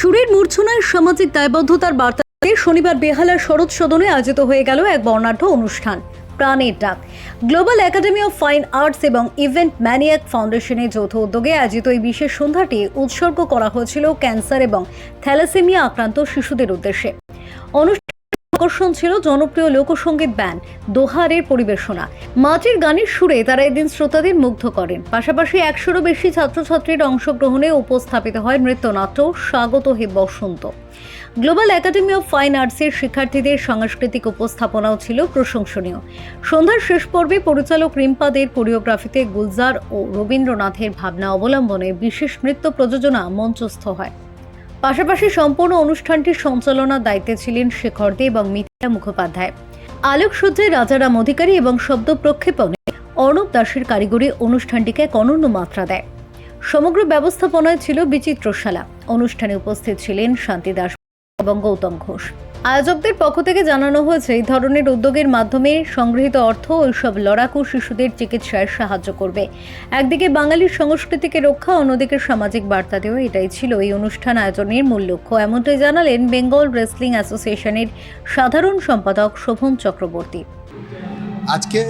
সুরের মূর্ছনায় সামাজিক দায়বদ্ধতার বার্তা দিয়ে শনিবার বেহালার শরৎ সদনে আয়োজিত হয়ে গেল এক বর্ণাঢ্য অনুষ্ঠান প্রাণের ডাক। Global academy of fine arts এবং ইভেন্ট ম্যানিয়াক ফাউন্ডেশনের যৌথ উদ্যোগে আয়োজিত এই বিশেষ সন্ধ্যাটি উৎসর্গ করা হয়েছিল ক্যান্সার এবং থ্যালাসেমিয়া আক্রান্ত শিশুদের উদ্দেশ্যে। আকর্ষণ ছিল জনপ্রিয় লোকসঙ্গীত ব্যান্ড দোহারের পরিবেশনা। মাটির গানের সুরে তারা এদিন শ্রোতাদের মুগ্ধ করেন। পাশাপাশি 100-এরও বেশি ছাত্রছাত্রীর অংশগ্রহণে উপস্থাপিত হয় নৃত্যনাট্য স্বাগত হে বসন্ত। গ্লোবাল একাডেমি অফ ফাইন আর্টসের শিক্ষার্থীদের সাংস্কৃতিক উপস্থাপনাও ছিল প্রশংসনীয়। সন্ধ্যার শেষ পর্বে পরিচালক রিম্পাদের কোরিওগ্রাফিতে গুলজার ও রবীন্দ্রনাথের ভাবনা অবলম্বনে বিশেষ নৃত্য প্রযোজনা মঞ্চস্থ হয়। পাশাপাশি সম্পূর্ণ অনুষ্ঠানটির সঞ্চালনার দায়িত্বে ছিলেন শেখর দে এবং মিথিলা মুখোপাধ্যায়। আলোকসজ্জায় রাজারাম অধিকারী এবং শব্দ প্রক্ষেপণে অর্ণব দাসের কারিগরি অনুষ্ঠানটিকে এক অনন্য মাত্রা দেয়। সমগ্র ব্যবস্থাপনায় ছিল বিচিত্রশালা। অনুষ্ঠানে উপস্থিত ছিলেন শান্তি দাস এবং গৌতম ঘোষ। আয়োজকদের পক্ষ থেকে জানানো হয়েছে, এই ধরনের উদ্যোগের মাধ্যমে সংগৃহীত অর্থ ওইসব লড়াকু শিশুদের চিকিৎসায় সাহায্য করবে। একদিকে বাঙালির সংস্কৃতিকে রক্ষা, অন্যদিকে সামাজিক বার্তা দেওয়া, এটাই ছিল এই অনুষ্ঠান আয়োজনের মূল লক্ষ্য। এমনটাই জানালেন বেঙ্গল রেসলিং অ্যাসোসিয়েশনের সাধারণ সম্পাদক শোভন চক্রবর্তী। আজকে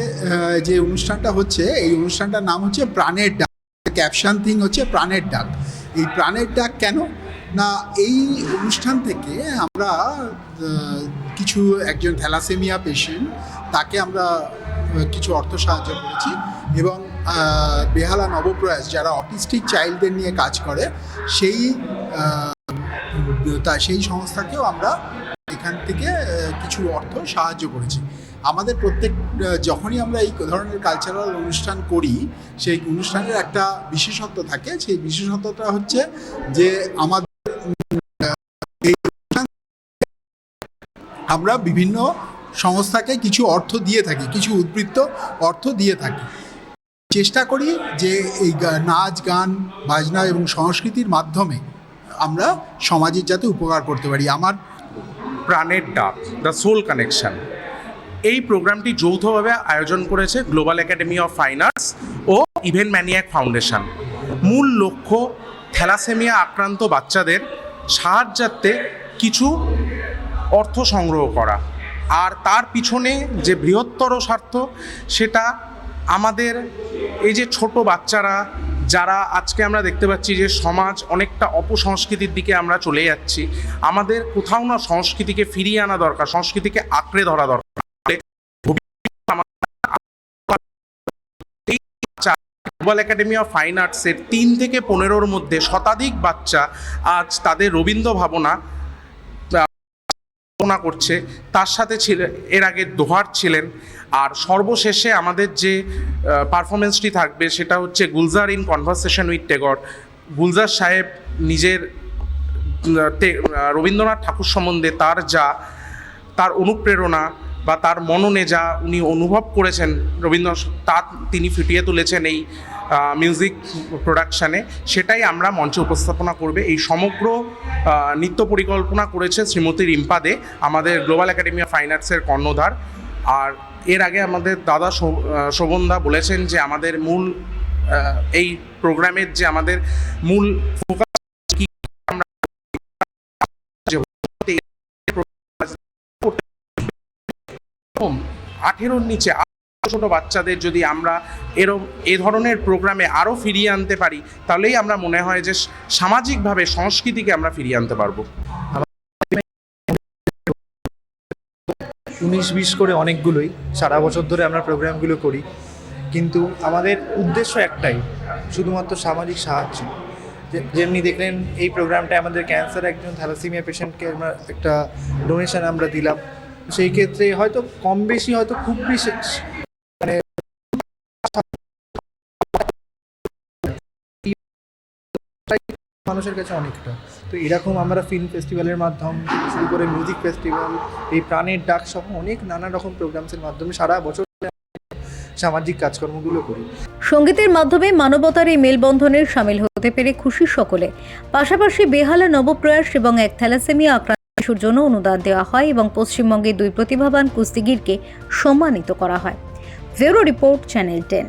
যে অনুষ্ঠানটা হচ্ছে, এই অনুষ্ঠানটার নাম হচ্ছে প্রাণের ডাক। ক্যাপশন থিং হচ্ছে প্রাণের ডাক। এই প্রাণের ডাক কেন না, এই অনুষ্ঠান থেকে আমরা কিছু একজন থ্যালাসেমিয়া পেশেন্ট, তাকে আমরা কিছু অর্থ সাহায্য করেছি এবং বেহালা নবপ্রয়াস যারা অটিস্টিক চাইল্ডদের নিয়ে কাজ করে সেই সংস্থাকেও আমরা এখান থেকে কিছু অর্থ সাহায্য করেছি। আমাদের যখনই আমরা এই ধরনের কালচারাল অনুষ্ঠান করি, সেই অনুষ্ঠানের একটা বিশেষত্ব থাকে। সেই বিশেষত্বটা হচ্ছে যে আমরা বিভিন্ন সংস্থাকে কিছু অর্থ দিয়ে থাকি, কিছু উদ্বৃত্ত অর্থ দিয়ে থাকি। চেষ্টা করি যে এই নাচ, গান, বাজনা এবং সংস্কৃতির মাধ্যমে আমরা সমাজের যাতে উপকার করতে পারি। আমার প্রাণের ডাক, দ্য সোল কানেকশন, এই প্রোগ্রামটি যৌথভাবে আয়োজন করেছে global academy of fine arts ও ইভেন্ট ম্যানিয়াক ফাউন্ডেশন। মূল লক্ষ্য থ্যালাসেমিয়া আক্রান্ত বাচ্চাদের সাহায্যার্থে কিছু অর্থ সংগ্রহ করা, আর তার পিছনে যে বৃহত্তর স্বার্থ সেটা আমাদের এই যে ছোট বাচ্চারা যারা আজকে আমরা দেখতে পাচ্ছি যে সমাজ অনেকটা অপসংস্কৃতির দিকে আমরা চলে যাচ্ছি, আমাদের কোথাও না সংস্কৃতিকে ফিরিয়ে আনা দরকার, সংস্কৃতিকে আঁকড়ে ধরা দরকার। গ্লোবাল একাডেমি অফ ফাইন আর্টসের 3 থেকে 15-র মধ্যে শতাধিক বাচ্চা আজ তাদের রবীন্দ্র ভাবনা করছে। তার সাথে এর আগে দোহার ছিলেন, আর সর্বশেষে আমাদের যে পারফরমেন্সটি থাকবে সেটা হচ্ছে Gulzar in conversation with Tagore. Gulzar সাহেব নিজের রবীন্দ্রনাথ ঠাকুর সম্বন্ধে তার অনুপ্রেরণা বা তার মননে যা উনি অনুভব করেছেন রবীন্দ্রনাথ, তা তিনি ফুটিয়ে তুলেছেন এই মিউজিক প্রোডাকশানে। সেটাই আমরা মঞ্চে উপস্থাপনা করবে। এই সমগ্র নৃত্য পরিকল্পনা করেছে শ্রীমতী রিম্পা দে, আমাদের গ্লোবাল একাডেমি অফ ফাইন আর্টসের কর্ণধার। আর এর আগে আমাদের দাদা শোভনদা বলেছেন যে আমাদের মূল এই প্রোগ্রামের যে আমাদের মূল ফোকাস কি, আমরা 18-র নিচে ছোট বাচ্চাদের যদি আমরা এ ধরনের প্রোগ্রামে আরও ফিরিয়ে আনতে পারি, তাহলেই আমরা মনে হয় যে সামাজিকভাবে সংস্কৃতিকে আমরা ফিরিয়ে আনতে পারবো। 19-20 করে অনেকগুলোই সারা বছর ধরে আমরা প্রোগ্রামগুলো করি, কিন্তু আমাদের উদ্দেশ্য একটাই, শুধুমাত্র সামাজিক সাহায্য। যেমনি দেখলেন এই প্রোগ্রামটা আমাদের ক্যান্সার একজন থ্যালাসেমিয়া পেশেন্টকে আমরা একটা ডোনেশন আমরা দিলাম। সেই ক্ষেত্রে হয়তো কম বেশি, হয়তো খুব বিশেষ মানে মানুষের কাছে অনেকটা। তো এরকম আমরা ফিল্ম ফেস্টিভ্যালের মাধ্যম শুরু করে মিউজিক ফেস্টিভ্যাল, এই প্রাণের ডাক সহ অনেক নানা রকম প্রোগ্রামসের মাধ্যমে সারা বছর সামাজিক কাজকর্মগুলো করি। সঙ্গীতের মাধ্যমে মানবতার এই মেলবন্ধনে সামিল হতে পেরে খুশি সকলে। পাশাপাশি বেহালা নবপ্রয়াস এবং এক থ্যালাসেমিয়া আক্রান্ত শিশুর জন্য অনুদান দেওয়া হয় এবং পশ্চিমবঙ্গের 2 প্রতিভাবান কুস্তিগিরকে সম্মানিত করা হয়। Bureau report, channel 10।